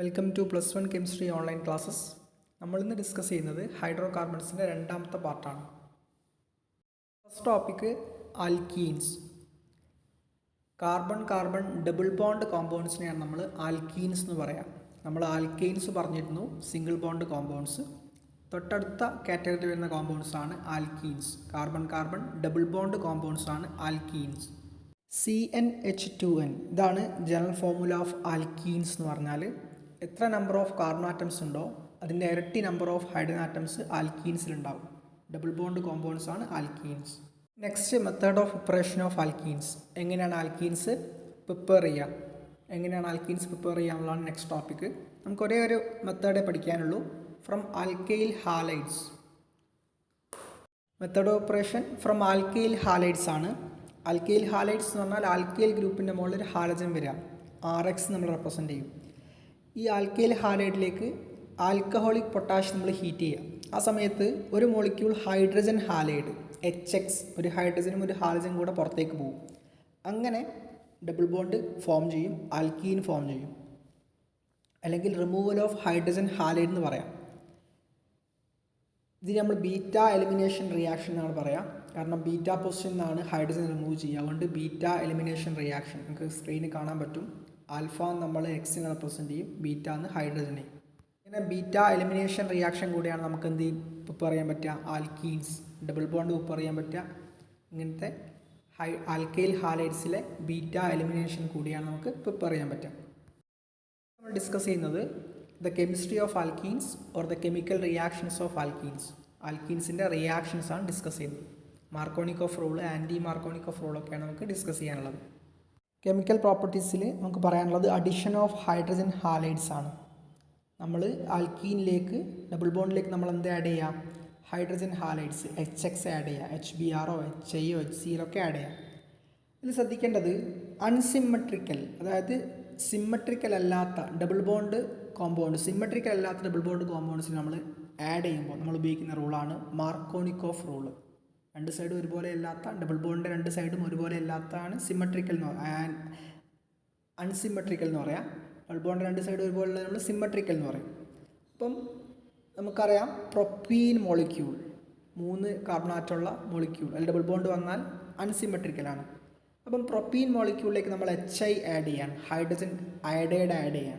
Welcome to plus one chemistry online classes. നമ്മളിന്ന് discuss ചെയ്യുന്നത് hydro കാർബൺസിൻ്റെ രണ്ടാമത്തെ പാർട്ടാണ്. First topic alkenes. Carbon double bond കോമ്പൗണ്ട്സിനെയാണ് നമ്മൾ ആൽക്കീൻസ് എന്ന് പറയാം. നമ്മൾ ആൽക്കെയിൻസ് പറഞ്ഞിരുന്നു, സിംഗിൾ ബോണ്ട് കോമ്പൗണ്ട്സ്. തൊട്ടടുത്ത കാറ്റഗറി വരുന്ന കോമ്പൗണ്ട്സ് ആണ് alkenes. Carbon double bond compounds ആണ് ആൽക്കീൻസ്. CnH2n ഇതാണ് ജനറൽ ഫോർമുല ഓഫ് ആൽക്കീൻസ് എന്ന് പറഞ്ഞാൽ എത്ര നമ്പർ ഓഫ് കാർബൺ ആറ്റംസ് ഉണ്ടോ അതിൻ്റെ ഇരട്ടി നമ്പർ ഓഫ് ഹൈഡ്രജൻ ആറ്റംസ് ആൽക്കീൻസിലുണ്ടാവും. ഡബിൾ ബോണ്ട് കോമ്പൗണ്ട്സ് ആണ് alkenes. Next method of preparation of alkenes. എങ്ങനെയാണ് ആൽക്കീൻസ് പ്രിപ്പയർ ചെയ്യുക, എന്നുള്ളതാണ് നെക്സ്റ്റ് ടോപ്പിക്ക്. നമുക്ക് ഒരേ ഒരു മെത്തേഡേ പഠിക്കാനുള്ളൂ. From alkyl halides. Method of preparation from alkyl halides ആണ്. ആൽക്കൈൽ ഹാലൈഡ്സ് എന്ന് പറഞ്ഞാൽ ആൽക്കൈൽ ഗ്രൂപ്പിൻ്റെ മുകളിൽ ഒരു ഹാലജൻ വരിക, RX നമ്മൾ റെപ്രസെൻറ്റ് ചെയ്യും. ഈ ആൽക്കൈൽ ഹാലൈഡിലേക്ക് ആൽക്കഹോളിക് പൊട്ടാഷ് നമ്മൾ ഹീറ്റ് ചെയ്യുക. ആ സമയത്ത് ഒരു മോളിക്യൂൾ ഹൈഡ്രജൻ ഹാലൈഡ് HX, ഒരു ഹൈഡ്രജനും ഒരു ഹാലജനും കൂടെ പുറത്തേക്ക് പോകും. അങ്ങനെ ഡബിൾ ബോണ്ട് ഫോം ചെയ്യും, ആൽക്കീൻ ഫോം ചെയ്യും. അല്ലെങ്കിൽ റിമൂവൽ ഓഫ് ഹൈഡ്രജൻ ഹാലൈഡ് എന്ന് പറയാം. ഇതിന് നമ്മൾ ബീറ്റ എലിമിനേഷൻ റിയാക്ഷൻ എന്നാണ് പറയാം. കാരണം ബീറ്റ പൊസിഷനിൽ നിന്നാണ് ഹൈഡ്രജൻ റിമൂവ് ചെയ്യുക. അതുകൊണ്ട് ബീറ്റ എലിമിനേഷൻ റിയാക്ഷൻ നമുക്ക് സ്ക്രീനിൽ കാണാൻ പറ്റും. ആൽഫ നമ്മൾ എക്സിനെ റെപ്രസെൻറ്റ് ചെയ്യും, ബീറ്റ എന്ന് ഹൈഡ്രജനെ. ഇങ്ങനെ ബീറ്റ എലിമിനേഷൻ റിയാക്ഷൻ കൂടിയാണ് നമുക്ക് എന്ത് പ്രിപ്പയർ ചെയ്യാൻ പറ്റുക, ആൽക്കീൻസ് ഡബിൾ ബോണ്ട് പ്രിപ്പയർ ചെയ്യാൻ പറ്റുക. ഇങ്ങനത്തെ ആൽക്കൈൽ ഹാലൈഡ്സിലെ ബീറ്റ എലിമിനേഷൻ കൂടിയാണ് നമുക്ക് പ്രിപ്പയർ ചെയ്യാൻ പറ്റുക. നമ്മൾ ഡിസ്കസ് ചെയ്യുന്നത് the chemistry of alkenes or the chemical reactions of alkenes. ആൽക്കീൻസിൻ്റെ റിയാക്ഷൻസ് ആണ് ഡിസ്കസ് ചെയ്യുന്നത്. മാർക്കോണിക്കോഫ് റൂൾ, ആൻറ്റി മാർക്കോണിക്കോഫ് റൂളൊക്കെയാണ് നമുക്ക് ഡിസ്കസ് ചെയ്യാനുള്ളത്. കെമിക്കൽ പ്രോപ്പർട്ടീസിൽ നമുക്ക് പറയാനുള്ളത് അഡിഷൻ ഓഫ് ഹൈഡ്രജൻ ഹാലൈഡ്സ് ആണ്. നമ്മൾ ആൽക്കീനിലേക്ക് ഡബിൾ ബോണ്ടിലേക്ക് നമ്മൾ എന്ത് ആഡ് ചെയ്യുക, ഹൈഡ്രജൻ ഹാലൈഡ്സ് HX ആഡ് ചെയ്യുക, HBr, HI, HCl ഒക്കെ ആഡ് ചെയ്യുക. ഇതിൽ ശ്രദ്ധിക്കേണ്ടത് അൺസിമ്മട്രിക്കൽ, അതായത് സിമ്മട്രിക്കൽ അല്ലാത്ത ഡബിൾ ബോണ്ട് കോമ്പൗണ്ട്, സിമ്മട്രിക്കൽ അല്ലാത്ത ഡബിൾ ബോണ്ട് കോമ്പൗണ്ട്സിന് നമ്മൾ ആഡ് ചെയ്യുമ്പോൾ നമ്മൾ ഉപയോഗിക്കുന്ന റൂളാണ് മാർക്കോണിക്കോഫ് റൂള്. രണ്ട് സൈഡും ഒരുപോലെ അല്ലാത്ത, ഡബിൾ ബോണ്ടിൻ്റെ രണ്ട് സൈഡും ഒരുപോലെ അല്ലാത്തതാണ് സിമ്മട്രിക്കൽ എന്ന് പറയാം. അൺസിമ്മട്രിക്കൽ എന്ന് പറയാം. ഡബിൾ ബോണ്ടിൻ്റെ രണ്ട് സൈഡും ഒരുപോലെ നമ്മൾ സിമ്മട്രിക്കൽ എന്ന് പറയും. അപ്പം നമുക്കറിയാം പ്രൊപ്പീൻ മോളിക്യൂൾ, 3 കാർബൺ ആറ്റമുള്ള മോളിക്യൂൾ, അതിൽ ഡബിൾ ബോണ്ട് വന്നാൽ അൺസിമ്മട്രിക്കലാണ്. അപ്പം പ്രൊപ്പീൻ മോളിക്യൂളിലേക്ക് നമ്മൾ HI ആഡ് ചെയ്യാൻ, ഹൈഡ്രജൻ അയഡൈഡ് ആഡ് ചെയ്യാൻ.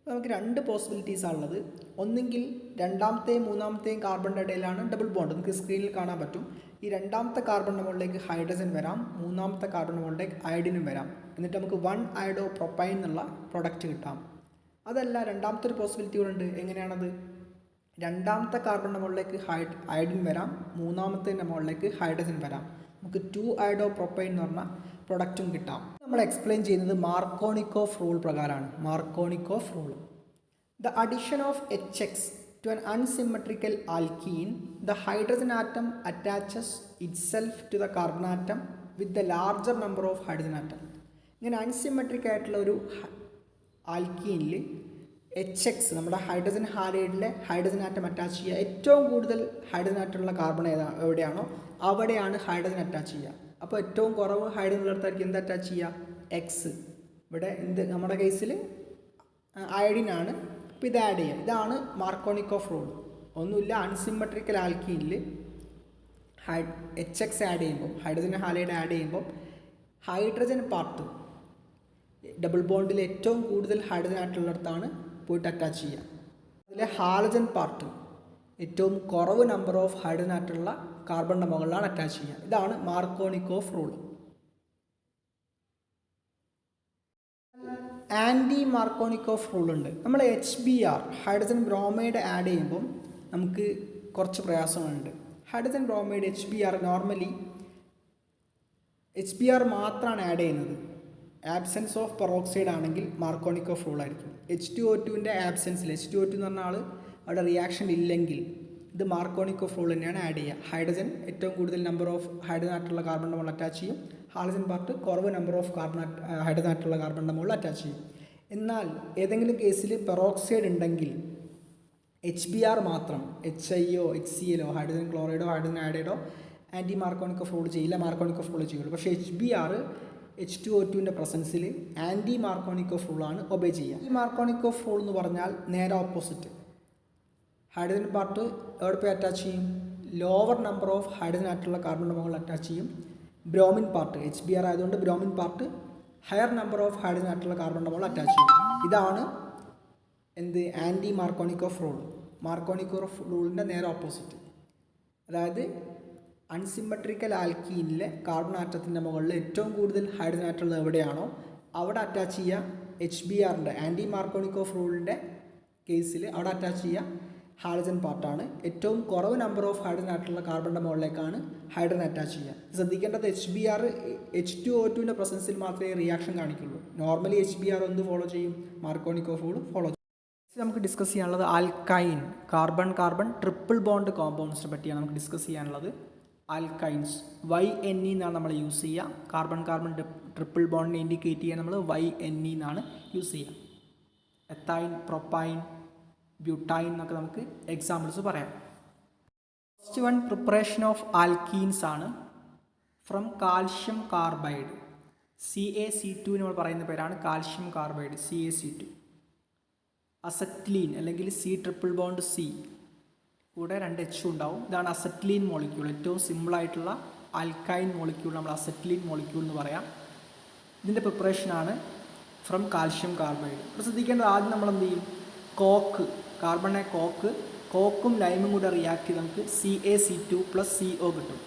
നമുക്ക് 2 പോസിബിലിറ്റീസാണ് ഉള്ളത്. ഒന്നെങ്കിൽ രണ്ടാമത്തെയും മൂന്നാമത്തെയും കാർബണിൻ്റെ ഇടയിലാണ് ഡബിൾ ബോണ്ട്, നമുക്ക് സ്ക്രീനിൽ കാണാൻ പറ്റും. ഈ രണ്ടാമത്തെ കാർബണിൻ്റെ മുകളിലേക്ക് ഹൈഡ്രജൻ വരാം, മൂന്നാമത്തെ കാർബണിൻ്റെ മുകളിലേക്ക് അയഡിനും വരാം. എന്നിട്ട് നമുക്ക് 1 അയഡോ പ്രൊപ്പൈൻ എന്നുള്ള പ്രൊഡക്റ്റ് കിട്ടാം. അതല്ല, രണ്ടാമത്തെ ഒരു പോസിബിലിറ്റി കൂടെ ഉണ്ട്. എങ്ങനെയാണത്? രണ്ടാമത്തെ കാർബണിൻ്റെ മുകളിലേക്ക് അയഡിൻ വരാം, മൂന്നാമത്തെ മുകളിലേക്ക് ഹൈഡ്രജൻ വരാം. നമുക്ക് 2 അയഡോ പ്രൊപ്പൈൻ എന്ന് പറഞ്ഞ പ്രൊഡക്റ്റും കിട്ടാം. നമ്മൾ എക്സ്പ്ലെയിൻ ചെയ്യുന്നത് മാർക്കോണിക്കോഫ് റൂൾ പ്രകാരമാണ്. Markovnikov rule, the addition of HX to an unsymmetrical alkene, the hydrogen atom attaches itself to the carbon atom with the larger number of hydrogen atom. ഇങ്ങനെ unsymmetric ആയിട്ടുള്ള ഒരു ആൽക്കീനിൽ HX, നമ്മുടെ hydrogen ഹാലൈഡിലെ hydrogen atom attach ചെയ്യുക. ഏറ്റവും കൂടുതൽ hydrogen ആറ്റമുള്ള carbon എവിടെയാണോ അവിടെയാണ് hydrogen attach ചെയ്യുക. അപ്പോൾ ഏറ്റവും കുറവ് ഹൈഡ്രജൻ ഉള്ളിടത്തായിരിക്കും എന്ത് അറ്റാച്ച് ചെയ്യുക, X. ഇവിടെ നമ്മുടെ കേസിൽ അയഡിനാണ്. അപ്പോൾ ഇത് ആഡ് ചെയ്യുക. ഇതാണ് മാർക്കോണിക്കോഫ് റൂൾ. ഒന്നുമില്ല, അൺസിമ്മട്രിക്കൽ ആൽക്കീനിൽ HX ആഡ് ചെയ്യുമ്പോൾ, ഹൈഡ്രജൻ ഹാലൈഡ് ആഡ് ചെയ്യുമ്പോൾ ഹൈഡ്രജൻ പാർട്ട് ഡബിൾ ബോണ്ടിൽ ഏറ്റവും കൂടുതൽ ഹൈഡ്രജൻ ആയിട്ടുള്ളിടത്താണ് പോയിട്ട് അറ്റാച്ച് ചെയ്യുക. അതിലെ ഹാലജൻ പാർട്ട് ഏറ്റവും കുറവ് നമ്പർ ഓഫ് ഹൈഡ്രജൻ ആയിട്ടുള്ള കാർബണിൻ്റെ മുകളിലാണ് അറ്റാച്ച് ചെയ്യുക. ഇതാണ് Markovnikov rule. Anti Markovnikov rule ഉണ്ട്. നമ്മൾ HBr, ഹൈഡ്രജൻ ബ്രോമൈഡ് ആഡ് ചെയ്യുമ്പം നമുക്ക് കുറച്ച് പ്രയാസങ്ങളുണ്ട്. Hydrogen bromide HBr normally HBr മാത്രമാണ് ആഡ് ചെയ്യുന്നത്. ആബ്സെൻസ് ഓഫ് പെറോക്സൈഡ് ആണെങ്കിൽ മാർക്കോണിക്കോഫ് റൂൾ ആയിരിക്കും. H2O2ൻ്റെ ആബ്സെൻസിൽ, H2O2 എന്ന് പറഞ്ഞ ആൾ അവിടെ റിയാക്ഷൻ ഇല്ലെങ്കിൽ ഇത് മാർക്കോണിക്കോഫ് റൂൾ തന്നെയാണ് ആഡ് ചെയ്യുക. ഹൈഡ്രജൻ ഏറ്റവും കൂടുതൽ നമ്പർ ഓഫ് ഹൈഡ്രജൻ ആയിട്ടുള്ള കാർബണിൻ്റെ മുകളിൽ അറ്റാച്ച് ചെയ്യും, ഹാലജൻ പാർട്ട് കുറവ് നമ്പർ ഓഫ് ഹൈഡ്രജൻ ആയിട്ടുള്ള കാർബണിൻ്റെ മുകളിൽ അറ്റാച്ച് ചെയ്യും. എന്നാൽ ഏതെങ്കിലും കേസിൽ പെറോക്സൈഡ് ഉണ്ടെങ്കിൽ HBr മാത്രം, HIയോ HClോ ഹൈഡ്രജൻ ക്ലോറൈഡോ ഹൈഡ്രജൻ അയഡൈഡോ ആൻറ്റി മാർക്കോണിക്കോഫ് റൂൾ ചെയ്യില്ല, മാർക്കോണിക്കോഫ് റൂൾ ചെയ്യുള്ളൂ. പക്ഷേ HBr H2O2 പ്രസൻസിൽ ആൻറ്റി മാർക്കോണിക്കോഫ് റൂളാണ് ഒബേ ചെയ്യുക. ഈ മാർക്കോണിക്കോഫ് റൂൾ എന്ന് പറഞ്ഞാൽ നേരെ ഓപ്പോസിറ്റ്. ഹൈഡ്രജൻ പാർട്ട് എവിടെ പോയി അറ്റാച്ച് ചെയ്യും? ലോവർ നമ്പർ ഓഫ് ഹൈഡ്രജൻ ആയിട്ടുള്ള കാർബണിൻ്റെ മുകളിൽ അറ്റാച്ച് ചെയ്യും. ബ്രോമിൻ പാർട്ട് HBr ആയതുകൊണ്ട് bromine part higher number of hydrogen ആയിട്ടുള്ള കാർബണിൻ്റെ മുകളിൽ അറ്റാച്ച് ചെയ്യും. ഇതാണ് എന്ത് ആൻറ്റി മാർക്കോണിക്കോഫ് റൂൾ. മാർക്കോണിക്കോഫ് റൂളിൻ്റെ നേരെ ഓപ്പോസിറ്റ്. അതായത് അൺസിമെട്രിക്കൽ ആൽക്കീനിലെ കാർബൺ ആറ്റത്തിൻ്റെ മുകളിൽ ഏറ്റവും കൂടുതൽ ഹൈഡ്രജൻ ആറ്റുള്ളത് എവിടെയാണോ അവിടെ അറ്റാച്ച് ചെയ്യുക HBrൻ്റെ ആൻറ്റി മാർക്കോണിക്കോഫ് റൂളിൻ്റെ കേസിൽ അവിടെ അറ്റാച്ച് ചെയ്യുക ഹൈഡ്രജൻ പാർട്ടാണ്. ഏറ്റവും കുറവ് നമ്പർ ഓഫ് ഹൈഡ്രജൻ ആയിട്ടുള്ള കാർബണിൻ്റെ മുകളിലേക്കാണ് ഹൈഡ്രജൻ അറ്റാച്ച് ചെയ്യുക. ശ്രദ്ധിക്കേണ്ടത് HBr H2O2 പ്രസൻസിൽ മാത്രമേ റിയാക്ഷൻ കാണിക്കുള്ളൂ. നോർമലി HBr എന്ത് ഫോളോ ചെയ്യും? മാർക്കോണിക്കോഫ് റൂൾ ഫോളോ ചെയ്യും. നമുക്ക് ഡിസ്കസ് ചെയ്യാനുള്ളത് alkyne carbon carbon triple bond കോമ്പൗണ്ട്സിനെ പറ്റിയാണ് നമുക്ക് ഡിസ്കസ് ചെയ്യാനുള്ളത്. ആൽക്കൈൻസ് YNE എന്നാണ് നമ്മൾ യൂസ് ചെയ്യുക. കാർബൺ കാർബൺ ട്രിപ്പിൾ ബോണ്ടിനെ ഇൻഡിക്കേറ്റ് ചെയ്യാൻ നമ്മൾ YNE എന്നാണ് യൂസ് ചെയ്യുക. എത്തൈൻ, പ്രൊപ്പൈൻ, ബ്യൂട്ടൈൻ എന്നൊക്കെ നമുക്ക് എക്സാമ്പിൾസ് പറയാം. First one preparation of alkenes ആണ് ഫ്രം കാൽഷ്യം കാർബൈഡ്. CaC2 നമ്മൾ പറയുന്ന പേരാണ് കാൽഷ്യം കാർബൈഡ് CaC2. അസറ്റ്ലീൻ അല്ലെങ്കിൽ C∼C കൂടെ 2 H ഉണ്ടാവും. ഇതാണ് അസറ്റ്ലീൻ മോളിക്യൂൾ. ഏറ്റവും സിമ്പിളായിട്ടുള്ള ആൽക്കൈൻ മോളിക്യൂൾ നമ്മൾ അസറ്റ്ലീൻ മോളിക്യൂൾ എന്ന് പറയാം. ഇതിൻ്റെ പ്രിപ്പറേഷനാണ് ഫ്രം കാൽഷ്യം കാർബൈഡ്. അപ്പോൾ ശ്രദ്ധിക്കേണ്ടത് ആദ്യം നമ്മൾ എന്ത് ചെയ്യും? കോക്ക് കാർബണെ കോക്കും ലൈമും കൂടെ റിയാക്ട് ചെയ്ത് നമുക്ക് CaC2 + CO കിട്ടും.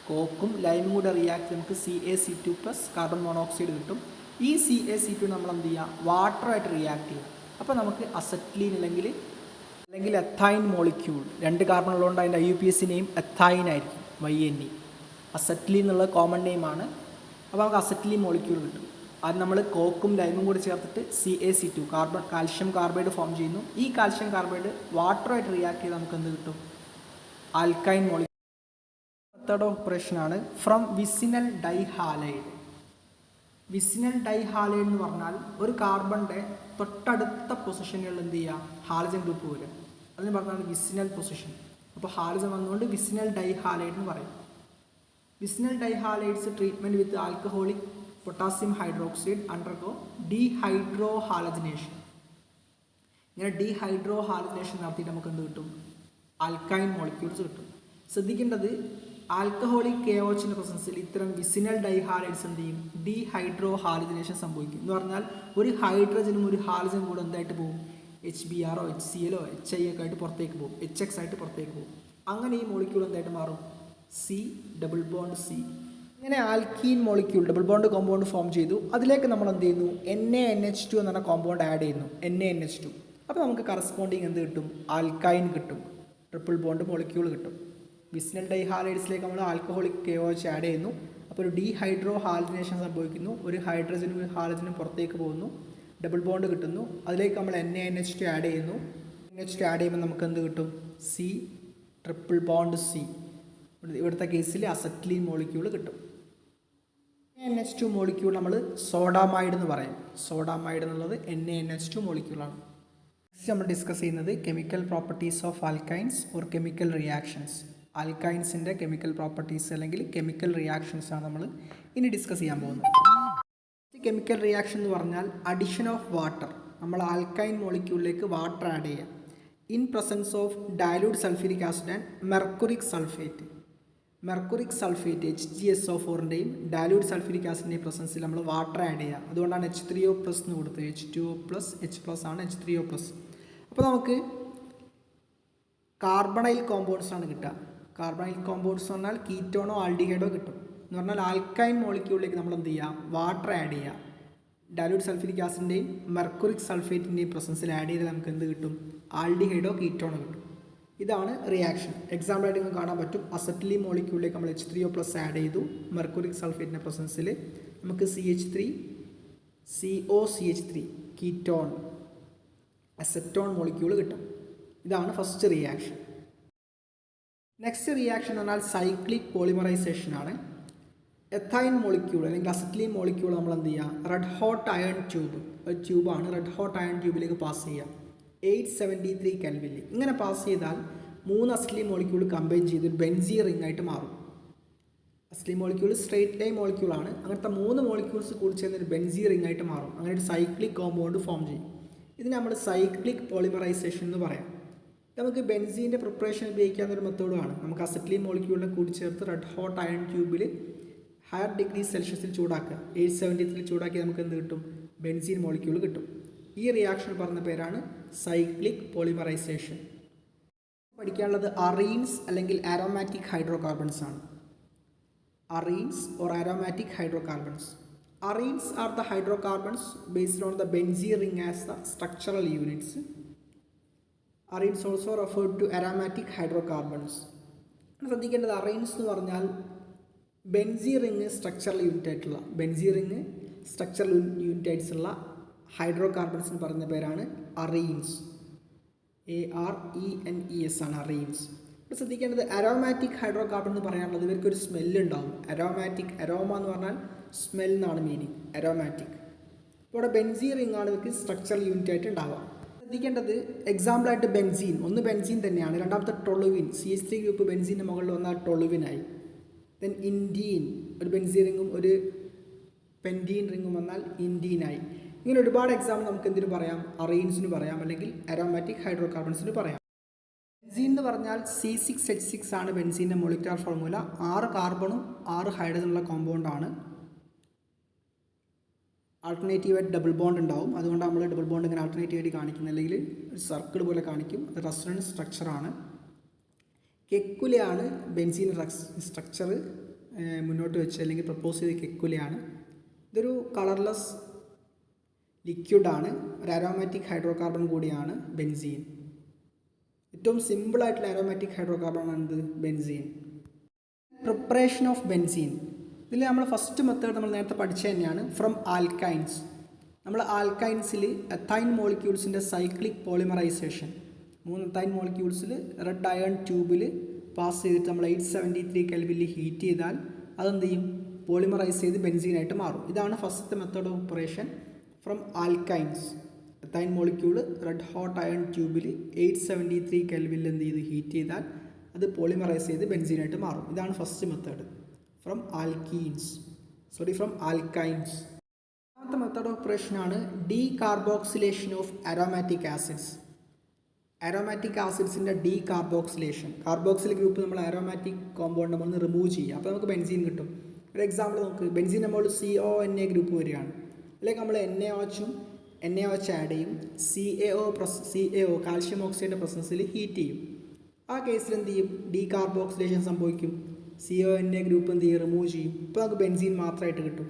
കോക്കും ലൈമും കൂടെ റിയാക്ട് ചെയ്ത് നമുക്ക് CaC2 + കാർബൺ മോണോക്സൈഡ് കിട്ടും. ഈ CaC2 നമ്മൾ എന്ത് ചെയ്യുക? വാട്ടറായിട്ട് റിയാക്ട് ചെയ്യുക. അപ്പോൾ നമുക്ക് അസറ്റ്ലീൻ അല്ലെങ്കിൽ എത്തൈൻ മോളിക്യൂൾ 2 കാർബൺ ഉള്ളതുകൊണ്ട് അതിൻ്റെ IUPAC നെയിം എത്തൈൻ ആയിരിക്കും. YNE അസറ്റ്ലീൻ എന്നുള്ള കോമൺ നെയിമാണ്. അപ്പോൾ നമുക്ക് അസറ്റ്ലീൻ മോളിക്യൂൾ കിട്ടും. അത് നമ്മൾ കോക്കും ലൈമും കൂടി ചേർത്തിട്ട് CaC2 കാൽഷ്യം കാർബൈഡ് ഫോം ചെയ്യുന്നു. ഈ കാൽഷ്യം കാർബൈഡ് വാട്ടറായിട്ട് റിയാക്ട് ചെയ്ത് നമുക്ക് എന്ത് കിട്ടും? Alkyne molecule. മെത്തേഡ് ഓഫ് ഓപ്പറേഷനാണ് from vicinal dihalide. Vicinal dihalide എന്ന് പറഞ്ഞാൽ ഒരു കാർബണിൻ്റെ തൊട്ടടുത്ത പൊസിഷനുകളിൽ എന്ത് ചെയ്യുക? ഹാലജൻ ഗ്രൂപ്പ് വരിക. അതിന് പറഞ്ഞാൽ വിസിനൽ പൊസിഷൻ. അപ്പോൾ ഹാലജൻ വന്നുകൊണ്ട് വിസിനൽ ഡൈഹാലൈഡ് എന്ന് പറയും. Vicinal dihalides treatment with alcoholic potassium hydroxide undergo dehydrohalogenation. ഇങ്ങനെ ഡീഹൈഡ്രോഹാലജനേഷൻ നടത്തിയിട്ട് നമുക്ക് എന്ത് കിട്ടും? ആൽക്കൈൻ മോളിക്യൂൾസ് കിട്ടും. ശ്രദ്ധിക്കേണ്ടത് ആൽക്കഹോളിക് KOH പ്രസൻസിൽ ഇത്തരം വിസിനൽ ഡൈഹാലൈഡ്സ് എന്ത് ചെയ്യും? ഡീഹൈഡ്രോഹാലജനേഷൻ സംഭവിക്കും. എന്ന് പറഞ്ഞാൽ ഒരു ഹൈഡ്രജനും ഒരു ഹാലജനും കൂടെ എന്തായിട്ട് പോകും? HBr HCl HI ഒക്കെ ആയിട്ട് പുറത്തേക്ക് പോകും. HX ആയിട്ട് പുറത്തേക്ക് പോകും. അങ്ങനെ ഈ മോളിക്യൂൾ എന്തായിട്ട് മാറും? C∼C. ഇങ്ങനെ alkene molecule double bond compound form ചെയ്തു. അതിലേക്ക് നമ്മൾ എന്ത് ചെയ്യുന്നു? NaNH2 എന്ന് പറഞ്ഞ കോമ്പൗണ്ട് ആഡ് ചെയ്യുന്നു. NaNH2. അപ്പോൾ നമുക്ക് കറസ്പോണ്ടിങ് എന്ത് കിട്ടും? ആൽക്കൈൻ കിട്ടും. ട്രിപ്പിൾ ബോണ്ട് മോളിക്യൂൾ കിട്ടും. വിസിനൽ ഡൈഹാലൈഡ്സിലേക്ക് നമ്മൾ ആൽക്കഹോളിക് KOH ആഡ് ചെയ്യുന്നു. അപ്പോൾ ഒരു ഡീഹൈഡ്രോഹാലജനേഷൻ സംഭവിക്കുന്നു. ഒരു ഹൈഡ്രജനും ഒരു ഹാലജനും പുറത്തേക്ക് പോകുന്നു. ഡബിൾ ബോണ്ട് കിട്ടുന്നു. അതിലേക്ക് നമ്മൾ NaNH2 ആഡ് ചെയ്യുന്നു. NH2 ആഡ് ചെയ്യുമ്പോൾ നമുക്ക് എന്ത് കിട്ടും? C∼C. ഇവിടുത്തെ കേസിൽ അസറ്റ്ലീൻ മോളിക്യൂൾ കിട്ടും. NaNH2 മോളിക്യൂൾ നമ്മൾ സോഡാമൈഡ് എന്ന് പറയും. സോഡാമൈഡ് എന്നുള്ളത് NaNH2 മോളിക്യൂളാണ്. നെക്സ്റ്റ് നമ്മൾ ഡിസ്കസ് ചെയ്യുന്നത് chemical properties of alkynes or chemical reactions. ആൽക്കൈൻസിൻ്റെ കെമിക്കൽ പ്രോപ്പർട്ടീസ് അല്ലെങ്കിൽ കെമിക്കൽ റിയാക്ഷൻസ് ആണ് നമ്മൾ ഇനി ഡിസ്കസ് ചെയ്യാൻ പോകുന്നത്. കെമിക്കൽ റിയാക്ഷൻ എന്ന് പറഞ്ഞാൽ അഡിഷൻ ഓഫ് വാട്ടർ. നമ്മൾ ആൽക്കൈൻ മോളിക്യൂളിലേക്ക് വാട്ടർ ആഡ് ചെയ്യുക. In presence of dilute sulphuric acid and mercuric sulphate. Mercuric sulphate HgSO4ൻ്റെയും ഡയലൂട്ട് സൾഫ്യൂരിക് ആസിഡിൻ്റെയും പ്രസൻസിൽ നമ്മൾ വാട്ടർ ആഡ് ചെയ്യുക. അതുകൊണ്ടാണ് H3O+ എന്ന് കൊടുത്തത്. H2O+H+ ആണ് H3O+. അപ്പോൾ നമുക്ക് കാർബണൈൽ കോമ്പൗണ്ട്സ് ആണ് കിട്ടുക. കാർബണൈൽ കോമ്പൗണ്ട്സ് എന്ന് പറഞ്ഞാൽ കീറ്റോണോ ആൽഡിഹൈഡോ കിട്ടും. എന്ന് പറഞ്ഞാൽ ആൽക്കൈൻ മോളിക്യൂളിലേക്ക് നമ്മൾ എന്ത് ചെയ്യുക? വാട്ടർ ആഡ് ചെയ്യുക. ഡയലൂട്ട് സൾഫ്യൂരിക് ആസിഡിൻ്റെയും മെർക്കുറിക് സൾഫേറ്റിൻ്റെയും പ്രസൻസിൽ ആഡ് ചെയ്താൽ നമുക്ക് എന്ത് കിട്ടും? ആൽഡിഹൈഡോ കീറ്റോണോ കിട്ടും. ഇതാണ് റിയാക്ഷൻ. എക്സാമ്പിളായിട്ട് നിങ്ങൾക്ക് കാണാൻ പറ്റും. അസറ്റ്ലീൻ മോളിക്യൂളിലേക്ക് നമ്മൾ H3O+ ആഡ് ചെയ്തു. മെർക്കുറിക് സൾഫേറ്റിൻ്റെ പ്രസൻസിൽ നമുക്ക് CH3COCH3 കീറ്റോൺ അസറ്റോൺ മോളിക്യൂൾ കിട്ടും. ഇതാണ് ഫസ്റ്റ് റിയാക്ഷൻ. നെക്സ്റ്റ് റിയാക്ഷൻ എന്ന് പറഞ്ഞാൽ സൈക്ലിക് പോളിമറൈസേഷൻ ആണ്. എത്തൈൻ മോളിക്യൂൾ അല്ലെങ്കിൽ അസറ്റ്ലീൻ മോളിക്യൂൾ നമ്മൾ എന്ത് ചെയ്യുക? റെഡ് ഹോട്ട് അയൺ ട്യൂബ്, ഒരു ട്യൂബാണ്. റെഡ് ഹോട്ട് അയൺ ട്യൂബിലേക്ക് പാസ് ചെയ്യുക 873 കെൽവിനിൽ. ഇങ്ങനെ പാസ് ചെയ്താൽ 3 അസറ്റ്ലീൻ മോളിക്യൂൾ കമ്പൈൻ ചെയ്ത് ഒരു ബെൻസീൻ റിംഗ് ആയിട്ട് മാറും. അസിറ്റൈൽ മോളിക്യൂൾ സ്ട്രെയിറ്റ് ലൈൻ മോളിക്യൂളാണ്. അങ്ങനത്തെ 3 മോളിക്യൂൾസ് കൂടി ചേർന്ന് ഒരു ബെൻസീൻ റിംഗ് ആയിട്ട് മാറും. അങ്ങനെ ഒരു സൈക്ലിക് കോമ്പൗണ്ട് ഫോം ചെയ്യും. ഇതിന് നമ്മൾ സൈക്ലിക് പോളിമറൈസേഷൻ എന്ന് പറയാം. നമുക്ക് ബെൻസീൻ്റെ പ്രിപ്പറേഷൻ ഉപയോഗിക്കാവുന്ന ഒരു മെത്തേഡുമാണ്. നമുക്ക് അസിറ്റൈൽ മോളിക്യൂളിനെ കൂടി ചേർത്ത് റെഡ് ഹോട്ട് അയൺ ട്യൂബിൽ ഹയർ ഡിഗ്രി സെൽഷ്യസിൽ ചൂടാക്കുക. 873 ചൂടാക്കി നമുക്ക് എന്ത് കിട്ടും? ബെൻസീൻ മോളിക്യൂൾ കിട്ടും. ഈ റിയാക്ഷൻ പറഞ്ഞ പേരാണ് സൈക്ലിക് പോളിമറൈസേഷൻ. പഠിക്കാനുള്ളത് അറീൻസ് അല്ലെങ്കിൽ ആരോമാറ്റിക് ഹൈഡ്രോ കാർബൺസ് ആണ്. Arenes or aromatic hydrocarbons. Arenes are the hydrocarbons based on the benzene ring as the structural units. Arenes also referred to aromatic hydrocarbons. ശ്രദ്ധിക്കേണ്ടത് അറീൻസ് എന്ന് പറഞ്ഞാൽ ബെൻസീൻ റിങ് സ്ട്രക്ചറൽ യൂണിറ്റ് ആയിട്ടുള്ള ഉള്ള hydro carbons എന്ന് പറയുന്ന പേരാണ് അറീൻസ്. ARENES ആണ് അറീൻസ്. ഇവിടെ ശ്രദ്ധിക്കേണ്ടത് അരോമാറ്റിക് ഹൈഡ്രോ കാർബൺ എന്ന് പറയാനുള്ളത് ഇവർക്കൊരു സ്മെല്ല് ഉണ്ടാവും. അരോമ എന്ന് പറഞ്ഞാൽ സ്മെൽ എന്നാണ് മീനിങ്. അരോമാറ്റിക്. ഇവിടെ ബെൻസീൻ റിംഗ് ആണ് ഇവർക്ക് സ്ട്രക്ചറൽ യൂണിറ്റ് ആയിട്ട് ഉണ്ടാവുക. ശ്രദ്ധിക്കേണ്ടത് എക്സാമ്പിളായിട്ട് ബെൻസീൻ, ഒന്ന് ബെൻസീൻ തന്നെയാണ്. രണ്ടാമത്തെ ടൊളുവിൻ, CH3 ഗ്രൂപ്പ് ബെൻസീൻ്റെ മുകളിൽ വന്നാൽ ടൊളുവിനായി. ദെൻ ഇൻഡീൻ, ഒരു ബെൻസീൻ റിങ്ങും ഒരു പെൻറ്റീൻ റിങ്ങും വന്നാൽ ഇൻഡീനായി. ഇങ്ങനെ ഒരുപാട് എക്സാമ്പിൾ നമുക്ക് എന്തിനു പറയാം? അറീൻസിന് പറയാം, അല്ലെങ്കിൽ അരോമാറ്റിക് ഹൈഡ്രോ കാർബൺസിന് പറയാം. ബെൻസീൻ എന്ന് പറഞ്ഞാൽ C6H6 ആണ് ബെൻസീൻ്റെ മോളിക്യുലർ ഫോർമുല. 6 കാർബണും 6 ഹൈഡ്രജനുള്ള കോമ്പൗണ്ടാണ്. ആൾട്ടർനേറ്റീവായിട്ട് ഡബിൾ ബോണ്ട് ഉണ്ടാവും. അതുകൊണ്ട് നമ്മൾ ഡബിൾ ബോണ്ട് ഇങ്ങനെ ആൾട്ടർനേറ്റീവായിട്ട് കാണിക്കുന്നത്, അല്ലെങ്കിൽ ഒരു സർക്കിൾ പോലെ കാണിക്കും. അത് റെസൊണൻസ് സ്ട്രക്ചറാണ്. കെക്കുലയാണ് ബെൻസീൻ സ്ട്രക്ചർ മുന്നോട്ട് വെച്ച് അല്ലെങ്കിൽ പ്രപ്പോസ് ചെയ്ത കെക്കുലയാണ്. ഇതൊരു കളർലെസ് ലിക്വിഡാണ്. ഒരു അരോമാറ്റിക് ഹൈഡ്രോ കാർബൺ കൂടിയാണ് ബെൻസീൻ. ഏറ്റവും സിമ്പിളായിട്ടുള്ള അരോമാറ്റിക് ഹൈഡ്രോ കാർബൺ ആണ് ബെൻസീൻ. പ്രിപ്പറേഷൻ ഓഫ് ബെൻസീൻ, ഇതിൽ നമ്മൾ ഫസ്റ്റ് മെത്തേഡ് നമ്മൾ നേരത്തെ പഠിച്ച തന്നെയാണ്, ഫ്രം ആൽക്കൈൻസ്. നമ്മൾ ആൽക്കൈൻസിൽ എത്തൈൻ മോളിക്യൂൾസിൻ്റെ സൈക്ലിക് പോളിമറൈസേഷൻ, 3 എത്തൈൻ മോളിക്യൂൾസിൽ റെഡ് അയൺ ട്യൂബിൽ പാസ് ചെയ്തിട്ട് നമ്മൾ 873 കെൽവിനിൽ ഹീറ്റ് ചെയ്താൽ അതെന്ത് ചെയ്യും? പോളിമറൈസ് ചെയ്ത് ബെൻസീനായിട്ട് മാറും. ഇതാണ് ഫസ്റ്റത്തെ method of preparation from alkynes. Ethyne molecule red hot iron ട്യൂബിൽ 873 കെൽവിനിൽ എന്ത് ചെയ്ത് ഹീറ്റ് ചെയ്താൽ അത് പോളിമറൈസ് ചെയ്ത് ബെൻസീനായിട്ട് മാറും. ഇതാണ് ഫസ്റ്റ് മെത്തേഡ് ഫ്രം ആൽക്കൈൻസ്. രണ്ടാമത്തെ മെത്തേഡ് ഓഫ് ഓപ്പറേഷനാണ് decarboxylation of aromatic acids. Aromatic ആസിഡ്സിൻ്റെ ഡീകാർബോക്സിലേഷൻ. കാർബോക്സിൽ ഗ്രൂപ്പ് നമ്മൾ അരോമാറ്റിക് കോമ്പൗണ്ട് നമ്മൾ റിമൂവ് ചെയ്യുക, അപ്പോൾ നമുക്ക് ബെൻസീൻ കിട്ടും. ഒരു എക്സാമ്പിൾ നോക്ക്, ബെൻസീൻ നമ്മൾ CONA ഗ്രൂപ്പ് വരികയാണ്, അല്ലെങ്കിൽ നമ്മൾ NaOH ആഡ് ചെയ്യും. CaO കാൽഷ്യം ഓക്സൈഡിൻ്റെ പ്രസൻസിൽ ഹീറ്റ് ചെയ്യും. ആ കേസിൽ എന്ത് ചെയ്യും? ഡീകാർബോക്സിലേഷൻ സംഭവിക്കും. CONA ഗ്രൂപ്പ് എന്ത് ചെയ്യും? റിമൂവ് ചെയ്യും. ഇപ്പോൾ നമുക്ക് ബെൻസീൻ മാത്രമായിട്ട് കിട്ടും.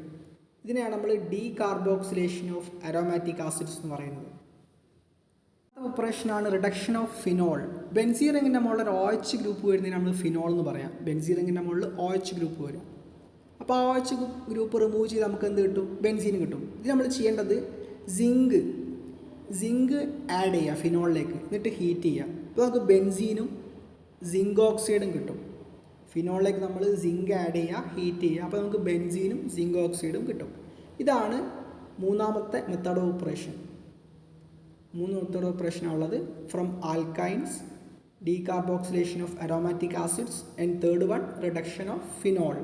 ഇതിനെയാണ് നമ്മൾ ഡീകാർബോക്സിലേഷൻ ഓഫ് അരോമാറ്റിക് ആസിഡ്സ് എന്ന് പറയുന്നത്. ഓപ്പറേഷനാണ് റിഡക്ഷൻ ഓഫ് ഫിനോൾ. ബെൻസീൻ റിങ്ങിൻ്റെ മുകളിൽ ഒരു OH ഗ്രൂപ്പ് വരുന്നതിന് നമ്മൾ ഫിനോൾ എന്ന് പറയാം. ബെൻസീൻ റിങ്ങിൻ്റെ മുകളിൽ OH ഗ്രൂപ്പ് വരും. അപ്പോൾ ആ OH ഗ്രൂപ്പ് റിമൂവ് ചെയ്ത് നമുക്ക് എന്ത് കിട്ടും? ബെൻസീൻ കിട്ടും. ഇത് നമ്മൾ ചെയ്യേണ്ടത് സിങ്ക് ആഡ് ചെയ്യുക ഫിനോളിലേക്ക്, എന്നിട്ട് ഹീറ്റ് ചെയ്യുക. അപ്പോൾ നമുക്ക് ബെൻസീനും സിങ്ക് ഓക്സൈഡും കിട്ടും. ഫിനോളിലേക്ക് നമ്മൾ സിങ്ക് ആഡ് ചെയ്യുക, ഹീറ്റ് ചെയ്യുക, അപ്പോൾ നമുക്ക് ബെൻസീനും സിങ്ക് ഓക്സൈഡും കിട്ടും. ഇതാണ് മൂന്നാമത്തെ മെത്തേഡ് ഓഫ് ഓപ്പറേഷൻ. 3 മെത്തേഡ് ഓപ്പറേഷനാണുള്ളത്. From alkynes, decarboxylation of aromatic acids, and third one reduction of phenol.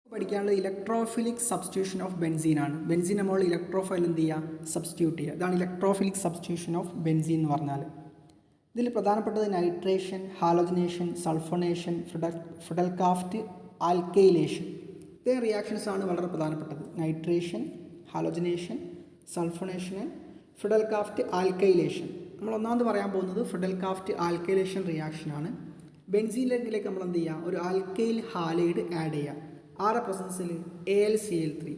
പഠിക്കാനുള്ളത് ഇലക്ട്രോഫിലിക് സബ്സ്റ്റിറ്റ്യൂഷൻ ഓഫ് ബെൻസീൻ ആണ്. ബെൻസീൻ നമ്മൾ ഇലക്ട്രോഫൈൽ എന്ത് ചെയ്യുക? സബ്സ്റ്റിറ്റ്യൂട്ട് ചെയ്യുക. ഇതാണ് ഇലക്ട്രോഫിലിക് സബ്സ്റ്റിറ്റ്യൂഷൻ ഓഫ് ബെൻസീൻ എന്ന് പറഞ്ഞാൽ. ഇതിൽ പ്രധാനപ്പെട്ടത് nitration, halogenation, sulphonation, Friedel Craft alkylation. ഇത്രയും റിയാക്ഷൻസ് ആണ് വളരെ പ്രധാനപ്പെട്ടത്. Nitration, halogenation, sulphonation, Friedel Craft alkylation. നമ്മൾ ഒന്നാമത് പറയാൻ പോകുന്നത് ഫ്രിഡൽക്രാഫ്റ്റ് ആൽക്കൈലേഷൻ റിയാക്ഷനാണ്. ബെൻസീനിലേക്ക് നമ്മൾ എന്ത് ചെയ്യുക? ഒരു ആൽക്കൈൽ ഹാലൈഡ് ആഡ് ചെയ്യുക. ആരുടെ പ്രസൻസിൽ? AlCl3.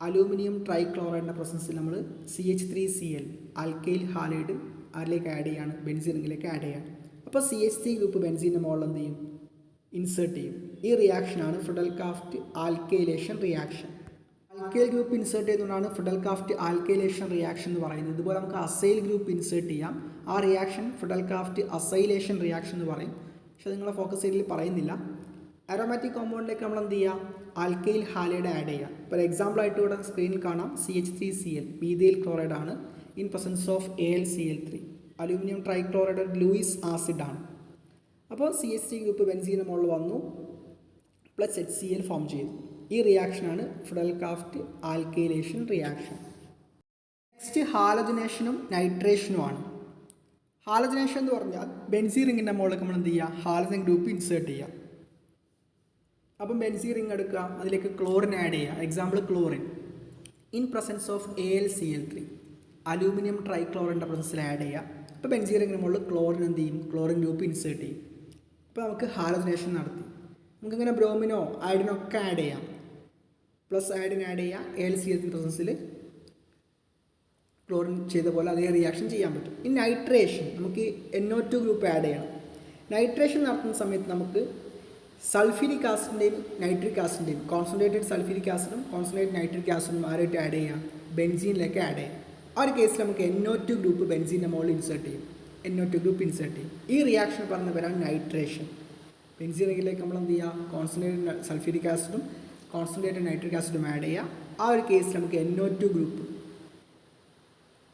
അലൂമിനിയം ട്രൈക്ലോറൈഡിൻ്റെ പ്രസൻസിൽ നമ്മൾ CH3Cl ആൽക്കൈൽ ഹാലൈഡ് അതിലേക്ക് ആഡ് ചെയ്യാണ്, ബെൻസീൻ റിങ്ങിലേക്ക് ആഡ് ചെയ്യുക. അപ്പോൾ CH3 ഗ്രൂപ്പ് ബെൻസീൻ്റെ മുകളിൽ എന്ത് ചെയ്യും? ഇൻസേർട്ട് ചെയ്യും. ഈ റിയാക്ഷനാണ് Friedel Craft alkylation reaction. Alkyl group insert ചെയ്തുകൊണ്ടാണ് ഫ്രിഡൽക്രാഫ്റ്റ് ആൽക്കൈലേഷൻ റിയാക്ഷൻ എന്ന് പറയുന്നത്. ഇതുപോലെ നമുക്ക് അസൈൽ ഗ്രൂപ്പ് ഇൻസേർട്ട് ചെയ്യാം. ആ റിയാക്ഷൻ ഫ്രിഡൽക്രാഫ്റ്റ് അസൈലേഷൻ റിയാക്ഷൻ എന്ന് പറയും. പക്ഷെ അത് നിങ്ങളെ ഫോക്കസ് ഏരിയയിൽ പറയുന്നില്ല. അരോമാറ്റിക് കോമ്പൗണ്ടിലേക്ക് നമ്മൾ എന്ത് ചെയ്യുക? ആൽക്കൈൽ ഹാലൈഡ് ആഡ് ചെയ്യുക. ഇപ്പോൾ എക്സാമ്പിളായിട്ട് ഇവിടെ സ്ക്രീനിൽ കാണാം CH3Cl മീഥൈൽ ക്ലോറൈഡ് ആണ് in presence of AlCl3. Aluminium trichloride Lewis acid ആണ്. അപ്പോൾ CH3 ഗ്രൂപ്പ് ബെൻസീൻ്റെ മുകളിൽ വന്നു. പ്ലസ് HCl ഫോം ചെയ്തു. ഈ റിയാക്ഷനാണ് ഫിഡൽക്രാഫ്റ്റ് ആൽക്കൈലേഷൻ റിയാക്ഷൻ. നെക്സ്റ്റ് ഹാലജനേഷനും നൈട്രേഷനുമാണ്. ഹാലജനേഷൻ എന്ന് പറഞ്ഞാൽ ബെൻസീൻ റിങ്ങിൻ്റെ മുകളിൽ നമ്മൾ എന്ത് ചെയ്യുക, ഹാലജൻ ഗ്രൂപ്പ് ഇൻസേർട്ട് ചെയ്യുക. അപ്പം ബെൻസീൻ റിങ് എടുക്കുക, അതിലേക്ക് ക്ലോറിൻ ആഡ് ചെയ്യുക. Example chlorine in presence of AlCl3 aluminium ട്രൈക്ലോറിൻ്റെ പ്രസൻസിൽ ആഡ് ചെയ്യുക. അപ്പോൾ ബെൻസീൻ റിങ്ങിന് മുകളിൽ ക്ലോറിൻ എന്ത് ചെയ്യും, ക്ലോറിൻ ഗ്രൂപ്പ് ഇൻസേർട്ട് ചെയ്യും. അപ്പോൾ നമുക്ക് ഹാലജനേഷൻ നടത്തി. നമുക്കിങ്ങനെ ബ്രോമിനോ അയഡിനോ ഒക്കെ ആഡ് ചെയ്യാം. പ്ലസ് അയഡിൻ ആഡ് ചെയ്യുക, AlCl3 പ്രസൻസിൽ ക്ലോറിൻ ചെയ്ത പോലെ അതേ റിയാക്ഷൻ ചെയ്യാൻ പറ്റും. ഈ നൈട്രേഷൻ നമുക്ക് NO2 ഗ്രൂപ്പ് ആഡ് ചെയ്യണം. നൈട്രേഷൻ നടത്തുന്ന സമയത്ത് നമുക്ക് സൾഫ്യൂരിക് ആസിഡിൻ്റെയും നൈട്രിക് ആസിഡിൻ്റെയും കോൺസെൻട്രേറ്റഡ് സൾഫ്യൂരിക് ആസിഡും കോൺസെൻട്രേറ്റഡ് നൈട്രിക് ആസിഡും ആരായിട്ട് ആഡ് ചെയ്യാം, ബെൻസീനിലേക്ക് ആഡ് ചെയ്യാം. ആ ഒരു കേസിൽ നമുക്ക് NO2 ഗ്രൂപ്പ് ബെൻസീൻ്റെ മുകളിൽ ഇൻസേർട്ട് ചെയ്യും. NO2 ഗ്രൂപ്പ് ഇൻസേർട്ട് ചെയ്യും. ഈ റിയാക്ഷൻ പറഞ്ഞ പേരാണ് നൈട്രേഷൻ. ബെൻസീൻ റിങ്ങിലേക്ക് നമ്മൾ എന്ത് ചെയ്യുക, കോൺസെൻട്രേറ്റഡ് സൾഫ്യൂരിക് ആസിഡും കോൺസെൻട്രേറ്റഡ് നൈട്രിക് ആസിഡും ആഡ് ചെയ്യുക. ആ ഒരു കേസിൽ നമുക്ക് NO2 ഗ്രൂപ്പ്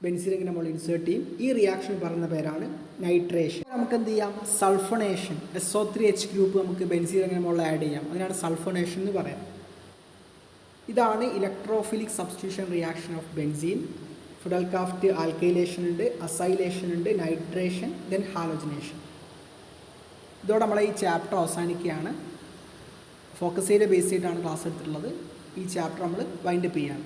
ബെൻസീൻ റിങ്ങിൻ്റെ മുകളിൽ ഇൻസേർട്ട് ചെയ്യും. ഈ റിയാക്ഷൻ പറയുന്ന പേരാണ് നൈട്രേഷൻ. നമുക്ക് എന്ത് ചെയ്യാം, സൾഫണേഷൻ. SO3H ഗ്രൂപ്പ് നമുക്ക് ബെൻസീൻ റിങ്ങിൻ്റെ മുകളിൽ ആഡ് ചെയ്യാം. അതിനാണ് സൾഫണേഷൻ എന്ന് പറയാം. ഇതാണ് electrophilic substitution reaction of benzene. Friedel Craft alkylation ഉണ്ട്, അസൈലേഷൻ ഉണ്ട്, നൈട്രേഷൻ, ദെൻ ഹാലോജനേഷൻ. ഇതോടെ നമ്മളെ ഈ ചാപ്റ്റർ അവസാനിക്കുകയാണ്. ഫോക്കസ് ഏരിയ ബേസ് ചെയ്തിട്ടാണ് ക്ലാസ് എടുത്തിട്ടുള്ളത്. ഈ ചാപ്റ്റർ നമ്മൾ വൈൻഡപ്പ് ചെയ്യാണ്.